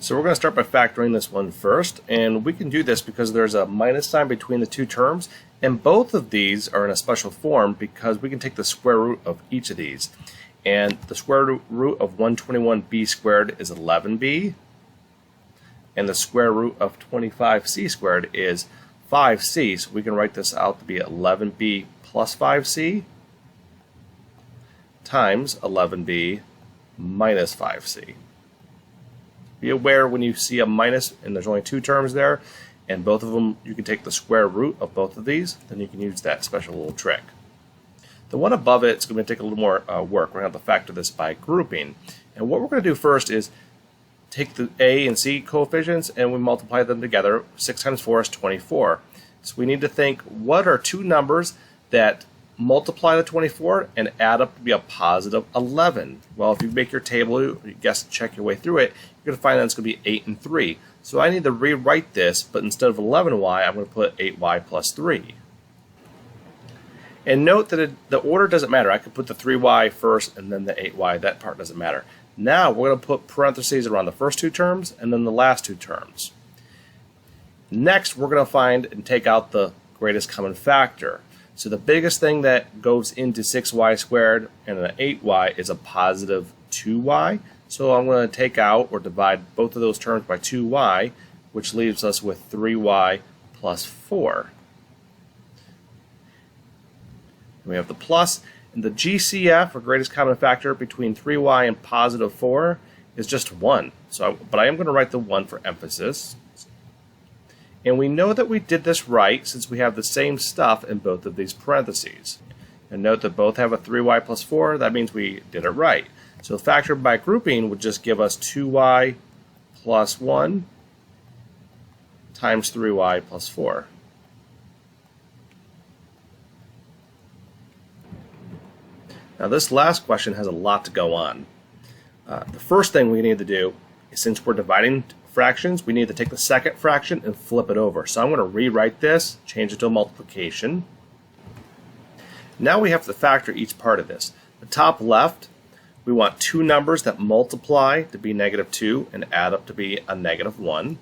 So we're going to start by factoring this one first, and we can do this because there's a minus sign between the two terms, and both of these are in a special form because we can take the square root of each of these. And the square root of 121b squared is 11b, and the square root of 25c squared is 5c, so we can write this out to be 11b plus 5c times 11b minus 5c. Be aware when you see a minus and there's only two terms there, and both of them, you can take the square root of both of these, then you can use that special little trick. The one above it is going to take a little more work. We're going to have to factor this by grouping. And what we're going to do first is take the a and c coefficients and we multiply them together. 6 times 4 is 24. So we need to think, what are two numbers that multiply the 24 and add up to be a positive 11? Well, if you make your table, you guess, check your way through it, you're going to find that it's going to be 8 and 3. So I need to rewrite this, but instead of 11y, I'm going to put 8y plus 3. And note that the order doesn't matter. I could put the 3y first and then the 8y. That part doesn't matter. Now we're going to put parentheses around the first two terms and then the last two terms. Next, we're going to find and take out the greatest common factor. So the biggest thing that goes into 6y squared and an 8y is a positive 2y. So I'm going to take out or divide both of those terms by 2y, which leaves us with 3y plus 4. And we have the plus, and the GCF, or greatest common factor, between 3y and positive 4 is just 1. But I am going to write the 1 for emphasis. And we know that we did this right since we have the same stuff in both of these parentheses. And note that both have a 3y plus 4. That means we did it right. So factor by grouping would just give us 2y plus 1 times 3y plus 4. Now this last question has a lot to go on. The first thing we need to do is, since we're dividing fractions, we need to take the second fraction and flip it over. So I'm going to rewrite this, change it to a multiplication. Now we have to factor each part of this. The top left, we want two numbers that multiply to be negative 2 and add up to be a negative 1.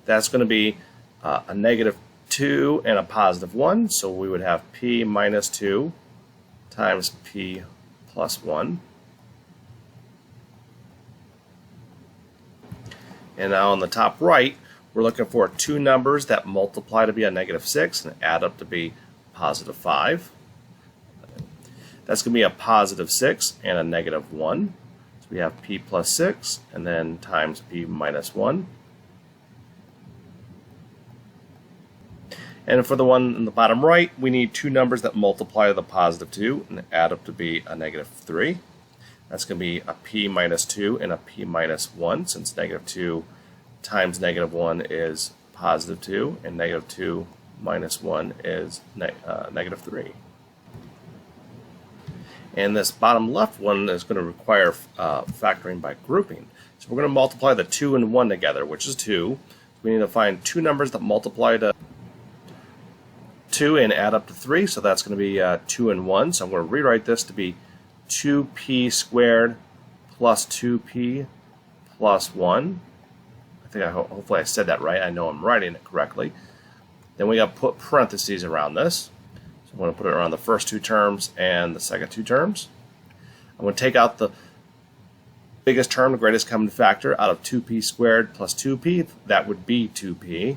That's going to be a negative 2 and a positive 1. So we would have p minus 2 times p plus 1. And now on the top right, we're looking for two numbers that multiply to be a negative 6 and add up to be positive 5. That's going to be a positive 6 and a negative 1. So we have p plus 6 and then times p minus 1. And for the one in the bottom right, we need two numbers that multiply to the positive 2 and add up to be a negative 3. That's going to be a p minus 2 and a p minus 1, since negative 2 times negative 1 is positive 2, and negative 2 minus 1 is negative 3. And this bottom left one is going to require factoring by grouping. So we're going to multiply the 2 and 1 together, which is 2. We need to find two numbers that multiply to 2 and add up to 3, so that's going to be 2 and 1. So I'm going to rewrite this to be 2p squared plus 2p plus 1. Hopefully I said that right. I know I'm writing it correctly. Then we got to put parentheses around this. So I'm going to put it around the first two terms and the second two terms. I'm going to take out the biggest term, the greatest common factor, out of 2p squared plus 2p. That would be 2p.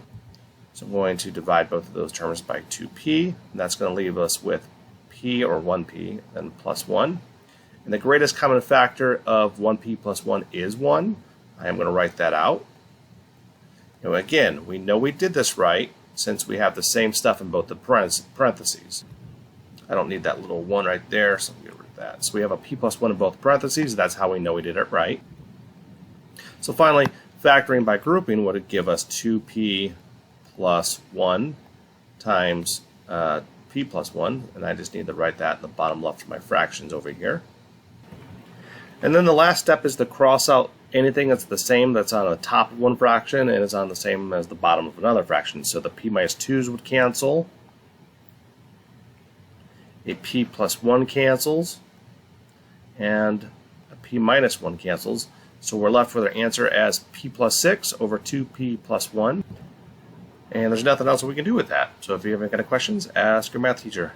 So I'm going to divide both of those terms by 2p, and that's going to leave us with p, or 1p, and plus 1. And the greatest common factor of 1p plus 1 is 1. I am going to write that out. Now again, we know we did this right since we have the same stuff in both the parentheses. I don't need that little 1 right there, so we'll get rid of that. So we have a p plus 1 in both parentheses. That's how we know we did it right. So finally, factoring by grouping would give us 2p plus 1 times p plus 1, and I just need to write that in the bottom left of my fractions over here. And then the last step is to cross out anything that's the same that's on the top of one fraction and is on the same as the bottom of another fraction. So the p minus 2's would cancel, a p plus 1 cancels, and a p minus 1 cancels. So we're left with our answer as p plus 6 over 2p plus 1. And there's nothing else we can do with that. So if you have any kind of questions, ask your math teacher.